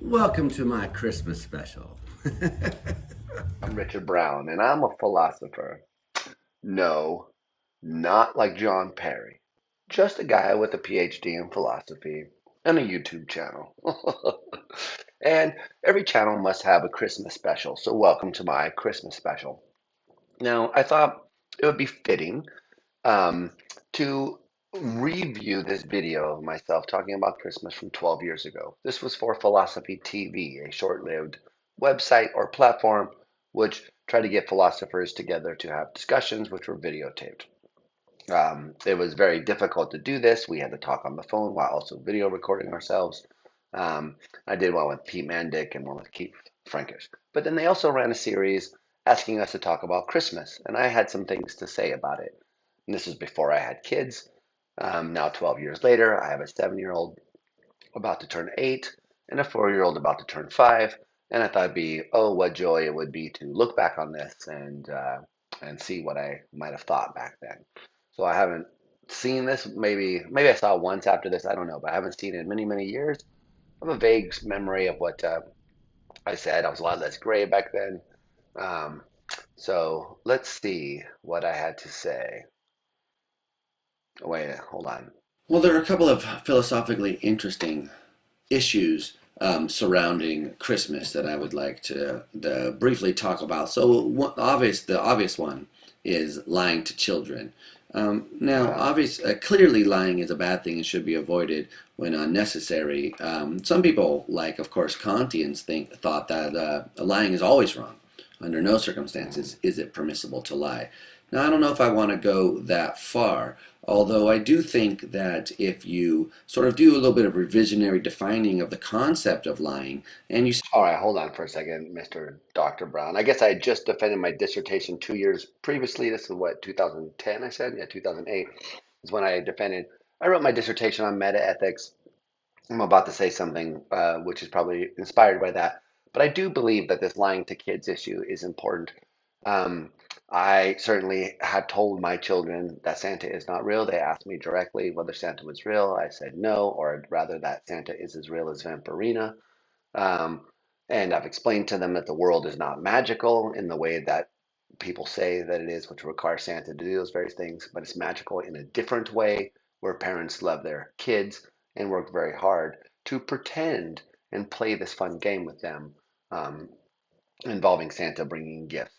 Welcome to my Christmas special. I'm Richard Brown, and I'm a philosopher. No, not like John Perry. Just a guy with a PhD in philosophy and a YouTube channel. And every channel must have a Christmas special, so welcome to my Christmas special. Now, I thought it would be fitting um, to review this video of myself talking about Christmas from 12 years ago. This was for Philosophy TV, a short-lived website or platform which tried to get philosophers together to have discussions which were videotaped. It was very difficult to do this. We had to talk on the phone while also video recording ourselves. Um, I did one with Pete Mandick and one with Keith Frankish. But then they also ran a series asking us to talk about Christmas, and I had some things to say about it. And this was before I had kids. Now, 12 years later, I have a 7-year-old about to turn 8 and a 4-year-old about to turn 5. And I thought it'd be, oh, what joy it would be to look back on this and see what I might have thought back then. So I haven't seen this. Maybe I saw it once after this. I don't know, but I haven't seen it in many, many years. I have a vague memory of what I said. I was a lot less gray back then. Um, so let's see what I had to say. Wait, hold on. Well, there are a couple of philosophically interesting issues surrounding Christmas that I would like to briefly talk about. So, the obvious one is lying to children. Yeah. Clearly, lying is a bad thing and should be avoided when unnecessary. Some people, like of course Kantians, thought that lying is always wrong. Under no Mhm. circumstances is it permissible to lie. Now, I don't know if I want to go that far, although I do think that if you sort of do a little bit of revisionary defining of the concept of lying, and you All right, hold on for a second, Mr. Dr. Brown. I guess I just defended my dissertation 2 years previously. This is what, 2010, I said? Yeah, 2008 is when I defended. I wrote my dissertation on metaethics. I'm about to say something which is probably inspired by that. But I do believe that this lying to kids issue is important. Um, I certainly had told my children that Santa is not real. They asked me directly whether Santa was real. I said no, or rather that Santa is as real as Vampirina. Um, and I've explained to them that the world is not magical in the way that people say that it is, which requires Santa to do those various things, but it's magical in a different way where parents love their kids and work very hard to pretend and play this fun game with them um, involving Santa bringing gifts.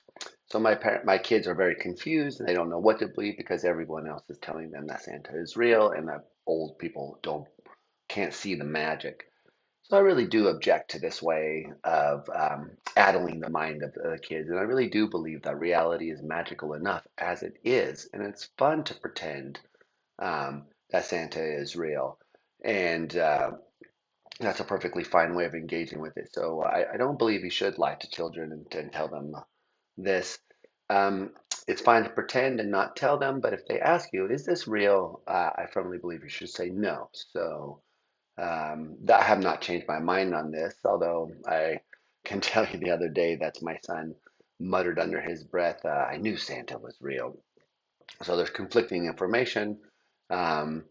So my kids are very confused and they don't know what to believe because everyone else is telling them that Santa is real and that old people don't can't see the magic. So I really do object to this way of addling the mind of the kids, and I really do believe that reality is magical enough as it is, and it's fun to pretend that Santa is real, and that's a perfectly fine way of engaging with it. So I don't believe you should lie to children and tell them this. Um, it's fine to pretend and not tell them, but if they ask you, "Is this real?" I firmly believe you should say no. So. I have not changed my mind on this, although I can tell you the other day that my son muttered under his breath, I knew Santa was real. So there's conflicting information. Um,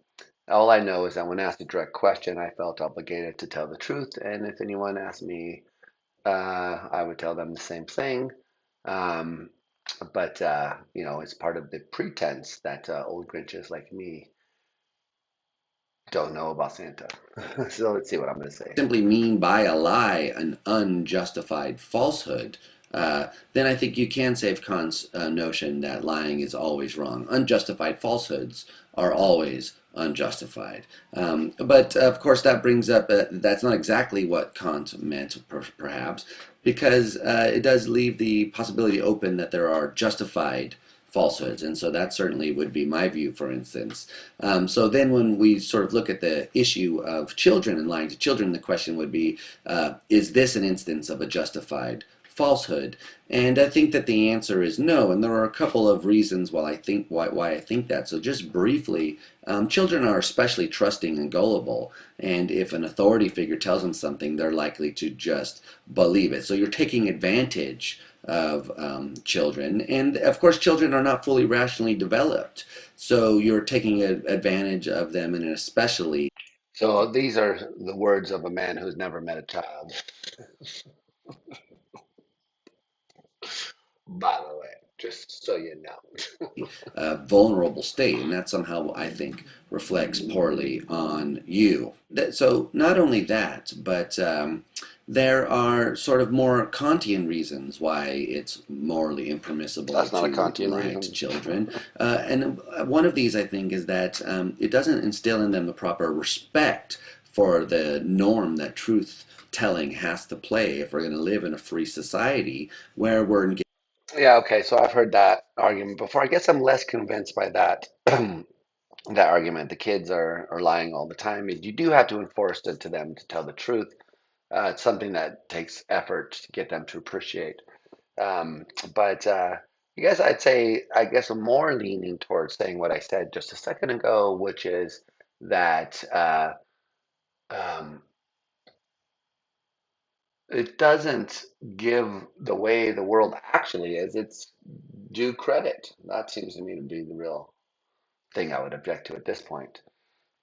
all I know is that when asked a direct question, I felt obligated to tell the truth. And if anyone asked me, I would tell them the same thing. Um, but it's part of the pretense that old Grinches like me don't know about Santa. So let's see what I'm going to say. simply mean by a lie an unjustified falsehood, then I think you can save Kant's notion that lying is always wrong. Unjustified falsehoods are always unjustified. But of course, that brings up that's not exactly what Kant meant, perhaps, because it does leave the possibility open that there are justified falsehoods. And so that certainly would be my view, for instance. So then when we sort of look at the issue of children and lying to children, the question would be, is this an instance of a justified falsehood? And I think that the answer is no. And there are a couple of reasons why I think that. So just briefly, children are especially trusting and gullible. And if an authority figure tells them something, they're likely to just believe it. So you're taking advantage of children. And of course, children are not fully rationally developed. So you're taking advantage of them in an especially So these are the words of a man who's never met a child, by the way, just so you know. Vulnerable state, and that somehow I think reflects poorly on you. So not only that, but there are sort of more Kantian reasons why it's morally impermissible That's not a to Kantian lie to reason. children. And one of these, I think, is that it doesn't instill in them the proper respect for the norm that truth telling has to play if we're going to live in a free society where we're engaged. Yeah, okay, so I've heard that argument before. I guess I'm less convinced by that that argument. The kids are lying all the time. You do have to enforce it to them to tell the truth. It's something that takes effort to get them to appreciate. Um, but I guess I'd say, I guess I'm more leaning towards saying what I said just a second ago, which is that um, it doesn't give the way the world actually is its due credit. That seems to me to be the real thing I would object to at this point.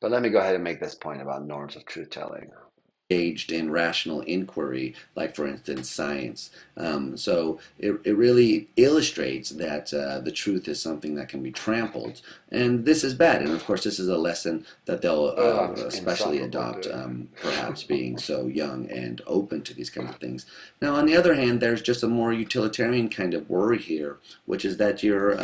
But let me go ahead and make this point about norms of truth telling. Engaged in rational inquiry, like for instance science. So it really illustrates that the truth is something that can be trampled, and this is bad. And of course, this is a lesson that they'll especially Insufferable, adopt, dude. perhaps being so young and open to these kinds of things. Now, on the other hand, there's just a more utilitarian kind of worry here, which is that you're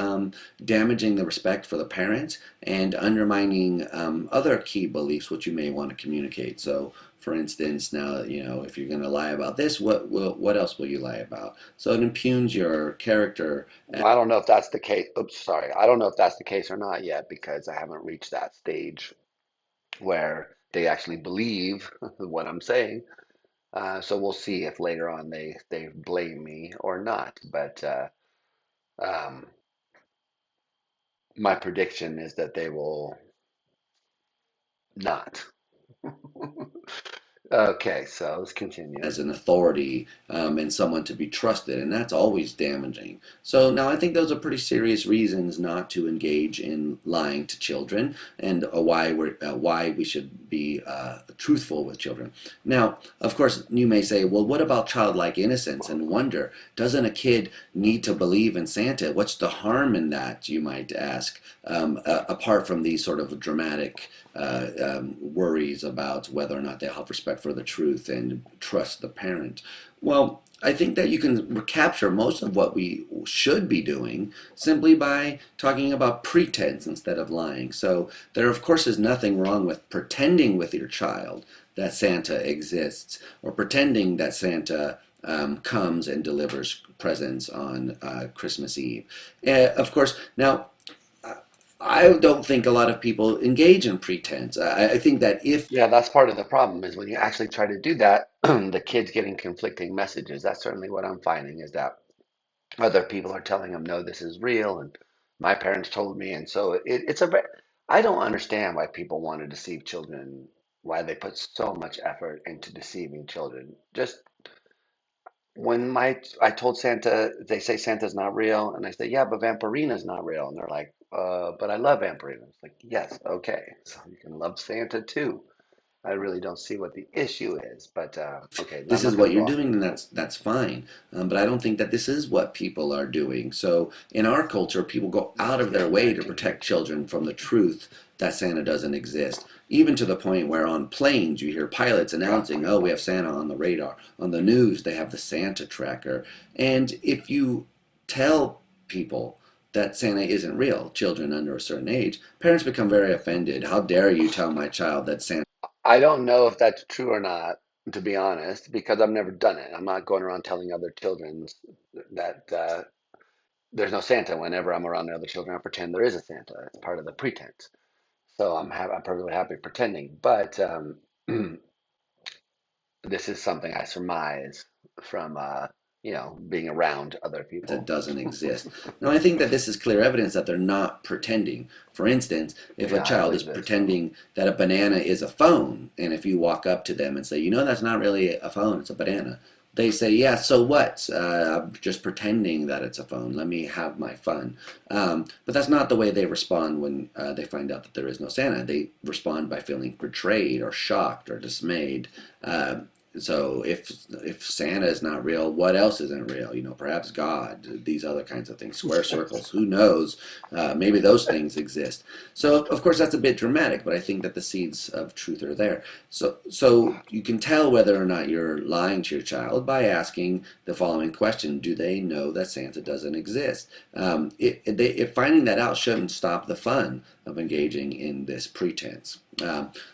damaging the respect for the parent and undermining other key beliefs which you may want to communicate. So for instance, now if you're going to lie about this, what else will you lie about? So it impugns your character. Well, I don't know if that's the case. Oops, sorry. I don't know if that's the case or not yet because I haven't reached that stage where they actually believe what I'm saying. So we'll see if later on they blame me or not. But um, my prediction is that they will not. Okay, so let's continue. As an authority and someone to be trusted, and that's always damaging. So now I think those are pretty serious reasons not to engage in lying to children, and why we should be truthful with children. Now, of course, you may say, well, what about childlike innocence and wonder? Doesn't a kid need to believe in Santa? What's the harm in that? You might ask. Apart from these sort of dramatic worries about whether or not they'll have respect for the truth and trust the parent. Well, I think that you can recapture most of what we should be doing simply by talking about pretense instead of lying. So there, of course, is nothing wrong with pretending with your child that Santa exists or pretending that Santa comes and delivers presents on Christmas Eve. Of course, now I don't think a lot of people engage in pretense. I think that if Yeah, that's part of the problem is when you actually try to do that, the kid's getting conflicting messages. That's certainly what I'm finding is that other people are telling them, no, this is real, and my parents told me, and so it's I don't understand why people want to deceive children, why they put so much effort into deceiving children. Just when I told Santa, they say Santa's not real, and I say, yeah, but Vampirina's not real, and they're like, but I love Vampirina. It's like, yes, okay, so you can love Santa too. I really don't see what the issue is, but okay, I'm this is not going what to go you're off on doing, a then tangent. that's fine. But I don't think that this is what people are doing. So in our culture, people go out of Yeah, their way to American protect culture. children from the truth that Santa doesn't exist. Even to the point where on planes you hear pilots Yeah, announcing, "Oh, we have Santa on the radar." On the news, they have the Santa tracker. And if you tell people that Santa isn't real, children under a certain age, parents become very offended. How dare you tell my child that Santa I don't know if that's true or not, to be honest, because I've never done it. I'm not going around telling other children that there's no Santa. Whenever I'm around the other children, I pretend there is a Santa. It's part of the pretense. So I'm perfectly happy pretending. But this is something I surmise from being around other that people. doesn't exist. Now, I think that this is clear evidence that they're not pretending. For instance, if a Yeah, I child is believe this. So pretending that a banana is a phone, and if you walk up to them and say, that's not really a phone, it's a banana, they say, yeah, so what? I'm just pretending that it's a phone. Let me have my fun. But that's not the way they respond when they find out that there is no Santa. They respond by feeling betrayed or shocked or dismayed. Uh, so if Santa is not real, what else isn't real? Perhaps God, these other kinds of things, square circles, who knows? Maybe those things exist. So of course that's a bit dramatic, but I think that the seeds of truth are there. So you can tell whether or not you're lying to your child by asking the following question: do they know that Santa doesn't exist? If finding that out shouldn't stop the fun of engaging in this pretense.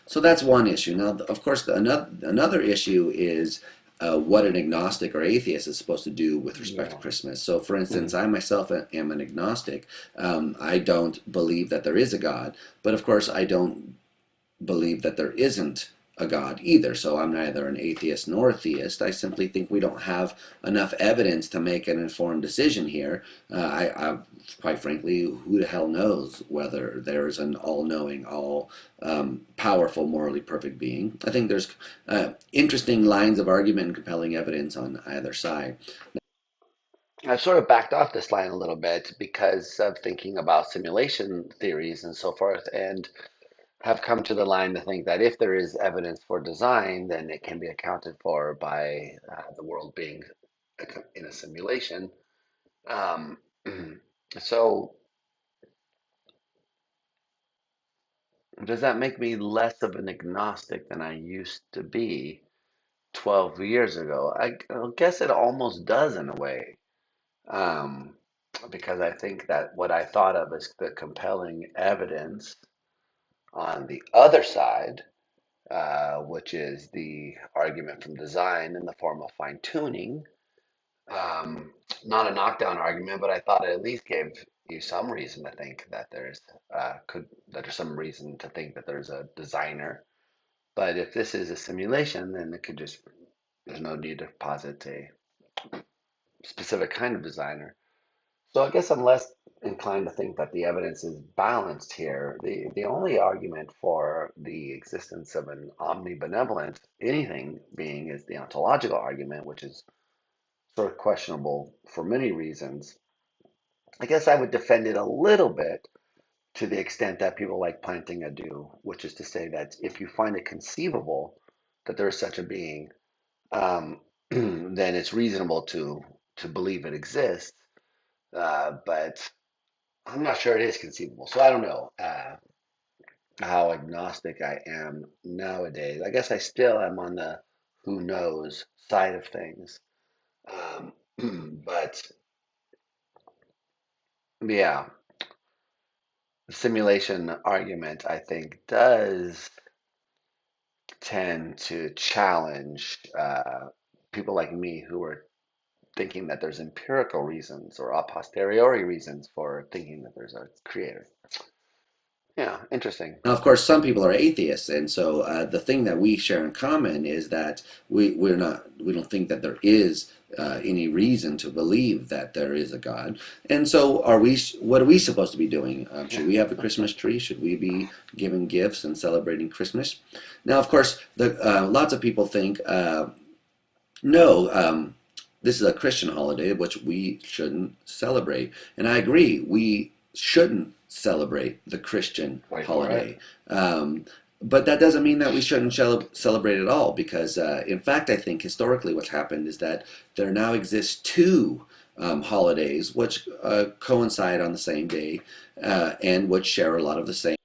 So that's one issue. Now, of course, another issue is what an agnostic or atheist is supposed to do with respect to Yeah. Christmas. So, for instance, Mhm. I myself am an agnostic. I don't believe that there is a God, but of course, I don't believe that there isn't a God either. So I'm neither an atheist nor a theist. I simply think we don't have enough evidence to make an informed decision here. Quite frankly, who the hell knows whether there's an all-knowing, all-powerful, morally perfect being? I think there's interesting lines of argument and compelling evidence on either side. I've sort of backed off this line a little bit because of thinking about simulation theories and so forth, and have come to the line to think that if there is evidence for design, then it can be accounted for by the world being in a simulation. Um, so, does that make me less of an agnostic than I used to be 12 years ago? I guess it almost does in a way. Um, because I think that what I thought of as the compelling evidence on the other side, which is the argument from design in the form of fine tuning, um, not a knockdown argument, but I thought it at least gave you some reason to think that there's some reason to think that there's a designer. But if this is a simulation, then it could just there's no need to posit a specific kind of designer. So I guess I'm less inclined to think that the evidence is balanced here. The only argument for the existence of an omnibenevolent anything being is the ontological argument, which is sort of questionable for many reasons. I guess I would defend it a little bit to the extent that people like Plantinga do, which is to say that if you find it conceivable that there is such a being, then it's reasonable to believe it exists. But I'm not sure it is conceivable. So I don't know how agnostic I am nowadays. I guess I still am on the who knows side of things. Um, but yeah, the simulation argument, I think, does tend to challenge people like me who are thinking that there's empirical reasons or a posteriori reasons for thinking that there's a creator. Yeah, interesting. Now, of course, some people are atheists, and so the thing that we share in common is that we don't think that there is any reason to believe that there is a God. And so, what are we supposed to be doing? Should we have a Christmas tree? Should we be giving gifts and celebrating Christmas? Now, of course, lots of people think no. This is a Christian holiday, which we shouldn't celebrate. And I agree, we shouldn't celebrate the Christian Wait for it. holiday. Um, but that doesn't mean that we shouldn't celebrate at all, because in fact, I think historically what's happened is that there now exists two holidays which coincide on the same day and which share a lot of the same.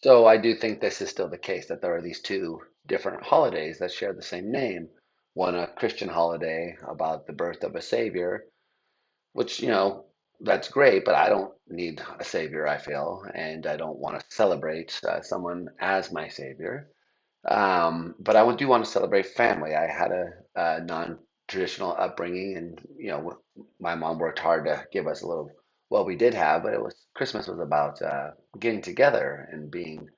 So I do think this is still the case that there are these two different holidays that share the same name. One, a Christian holiday about the birth of a savior, which, that's great, but I don't need a savior, I feel, and I don't want to celebrate someone as my savior. But I do want to celebrate family. I had a non-traditional upbringing, and my mom worked hard to give us a little. Well, we did have, but it was Christmas was about getting together and being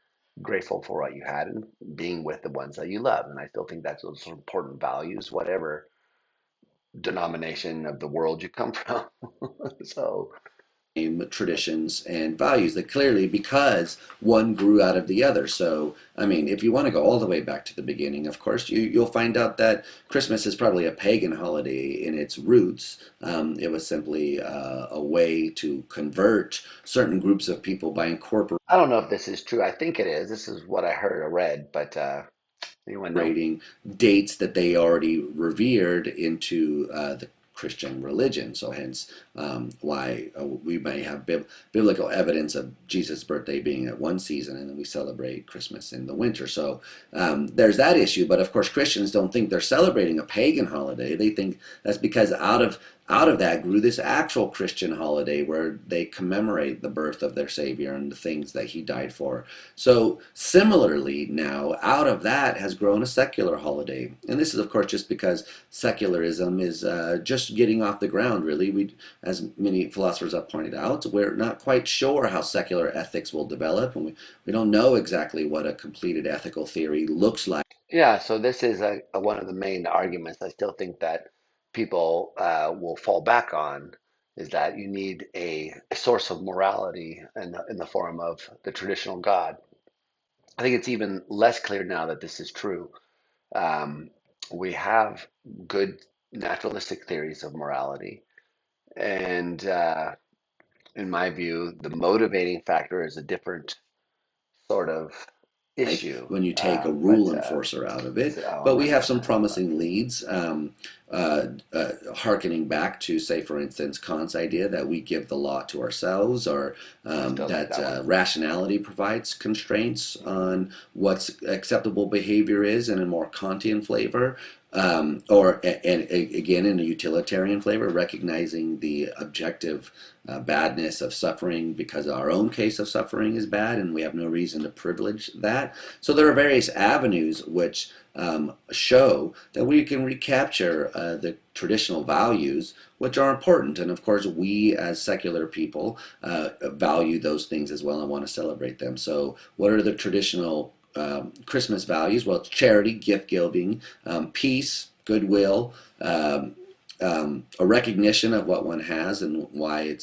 grateful for what you had and being with the ones that you love. And I still think that's those important values, whatever denomination of the world you come from. So. traditions and values that clearly because one grew out of the other. So I mean, if you want to go all the way back to the beginning, of course you'll find out that Christmas is probably a pagan holiday in its roots. It was simply a way to convert certain groups of people by incorporating I don't know if this is true. I think it is. This is what I heard or read, but anyone know? dates that they already revered into the Christian religion. So hence why we may have biblical evidence of Jesus' birthday being at one season, and then we celebrate Christmas in the winter. So there's that issue. But of course, Christians don't think they're celebrating a pagan holiday. They think that's because out of that grew this actual Christian holiday where they commemorate the birth of their Savior and the things that He died for. So similarly, now out of that has grown a secular holiday, and this is of course just because secularism is just getting off the ground. Really, as many philosophers have pointed out, we're not quite sure how secular ethics will develop, and we don't know exactly what a completed ethical theory looks like. Yeah, so this is one of the main arguments I still think that people will fall back on is that you need a source of morality in the form of the traditional God. I think it's even less clear now that this is true. Um, we have good naturalistic theories of morality, and in my view, the motivating factor is a different sort of Like issue. when you take a But rule enforcer out of it. so But we have I'm some not about promising leads, hearkening back to, say, for instance, Kant's idea that we give the law to ourselves, or I still like that that one. rationality provides constraints on what's acceptable behavior is in a more Kantian flavor. Or and again in a utilitarian flavor, recognizing the objective badness of suffering because our own case of suffering is bad, and we have no reason to privilege that. So there are various avenues which show that we can recapture the traditional values which are important, and of course we as secular people value those things as well and want to celebrate them. So what are the traditional Christmas values? Well, it's charity, gift giving, peace, goodwill, a recognition of what one has and why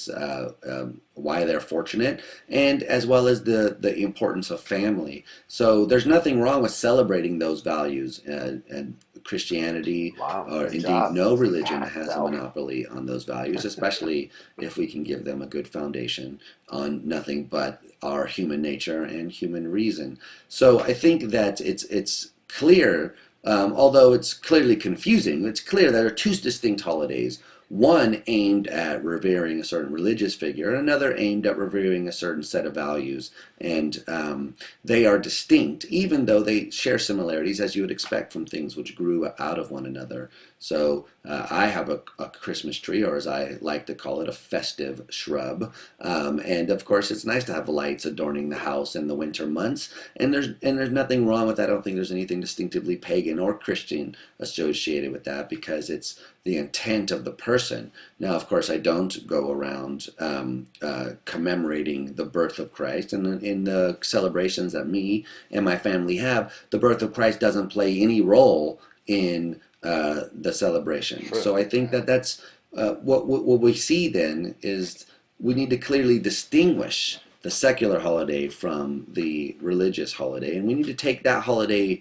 why they're fortunate, and as well as the importance of family. So there's nothing wrong with celebrating those values, and Christianity, Wow, or good indeed job. no religion, Yeah, has a so monopoly on those values, especially if we can give them a good foundation on nothing but our human nature and human reason. So I think that it's clear, although it's clearly confusing, it's clear there are two distinct holidays. One aimed at revering a certain religious figure, and another aimed at revering a certain set of values. And they are distinct, even though they share similarities, as you would expect from things which grew out of one another. So I have a Christmas tree, or as I like to call it, a festive shrub. And of course, it's nice to have lights adorning the house in the winter months. And there's nothing wrong with that. I don't think there's anything distinctively pagan or Christian associated with that, because it's the intent of the person. Now, of course, I don't go around commemorating the birth of Christ, and in the celebrations that me and my family have, the birth of Christ doesn't play any role in the celebration. So true. I think that that's what we see then is we need to clearly distinguish the secular holiday from the religious holiday, and we need to take that holiday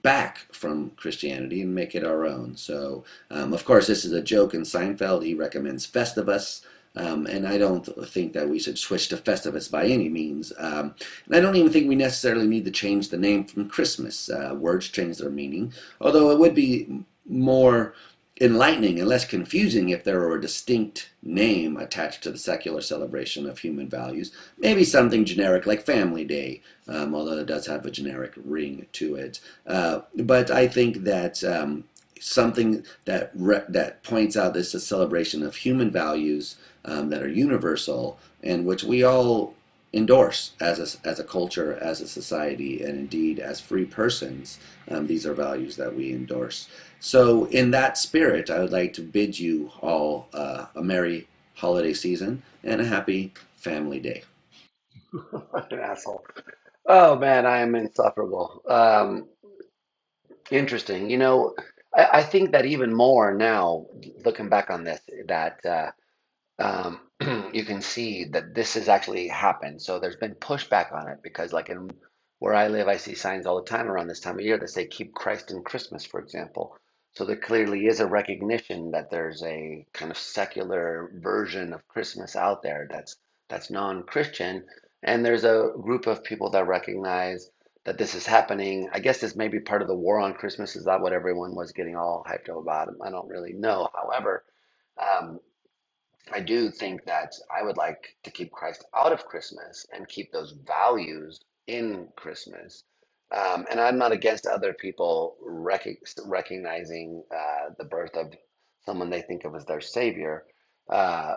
back from Christianity and make it our own. So, of course, this is a joke in Seinfeld. He recommends Festivus. And I don't think that we should switch to Festivus by any means. And I don't even think we necessarily need to change the name from Christmas. Words change their meaning, although it would be more enlightening and less confusing if there were a distinct name attached to the secular celebration of human values. Maybe something generic like Family Day, although it does have a generic ring to it. But I think that something that points out this is a celebration of human values that are universal, and which we all endorse as a culture, as a society, and indeed as free persons. These are values that we endorse. So, in that spirit, I would like to bid you all a merry holiday season and a happy family day. What an asshole. Oh man, I am insufferable. Interesting. I think that even more now, looking back on this, that you can see that this has actually happened. So there's been pushback on it because, like in where I live, I see signs all the time around this time of year that say "Keep Christ in Christmas," for example. So there clearly is a recognition that there's a kind of secular version of Christmas out there that's non-Christian, and there's a group of people that recognize that this is happening. I guess this may be part of the war on Christmas. Is that what everyone was getting all hyped up about? I don't really know. However, um, I do think that I would like to keep Christ out of Christmas and keep those values in Christmas. And I'm not against other people recognizing the birth of someone they think of as their savior. Uh,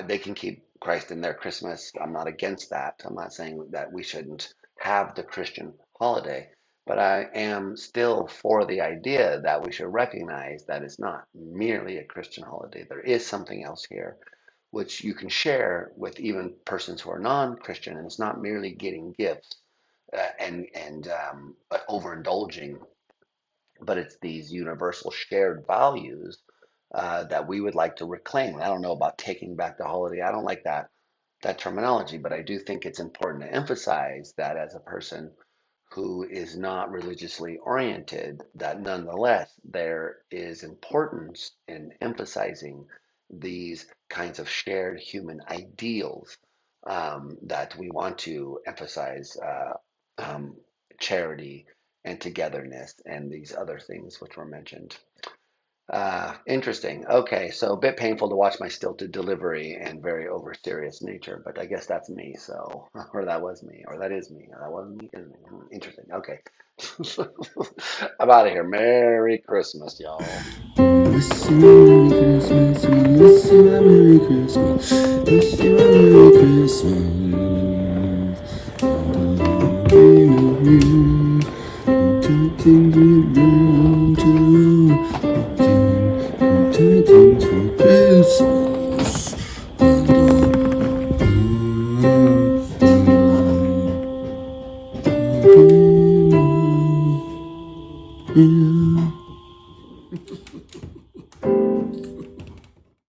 they can keep Christ in their Christmas. I'm not against that. I'm not saying that we shouldn't have the Christian holiday. But I am still for the idea that we should recognize that it's not merely a Christian holiday. There is something else here, which you can share with even persons who are non-Christian, and it's not merely getting gifts and overindulging, but it's these universal shared values that we would like to reclaim. And I don't know about taking back the holiday. I don't like that terminology, but I do think it's important to emphasize that as a person who is not religiously oriented, that nonetheless there is importance in emphasizing these kinds of shared human ideals that we want to emphasize um, charity and togetherness and these other things which were mentioned. Interesting. Okay, so a bit painful to watch my stilted delivery and very over serious nature, but I guess that's me. So, or that was me, or that is me, or that wasn't me. Is me. Interesting. Okay, I'm out of here. Merry Christmas, y'all. Wish you a Merry Christmas. We wish you a Merry Christmas. Wish you a Merry Christmas. Tidings for Christmas. Yeah.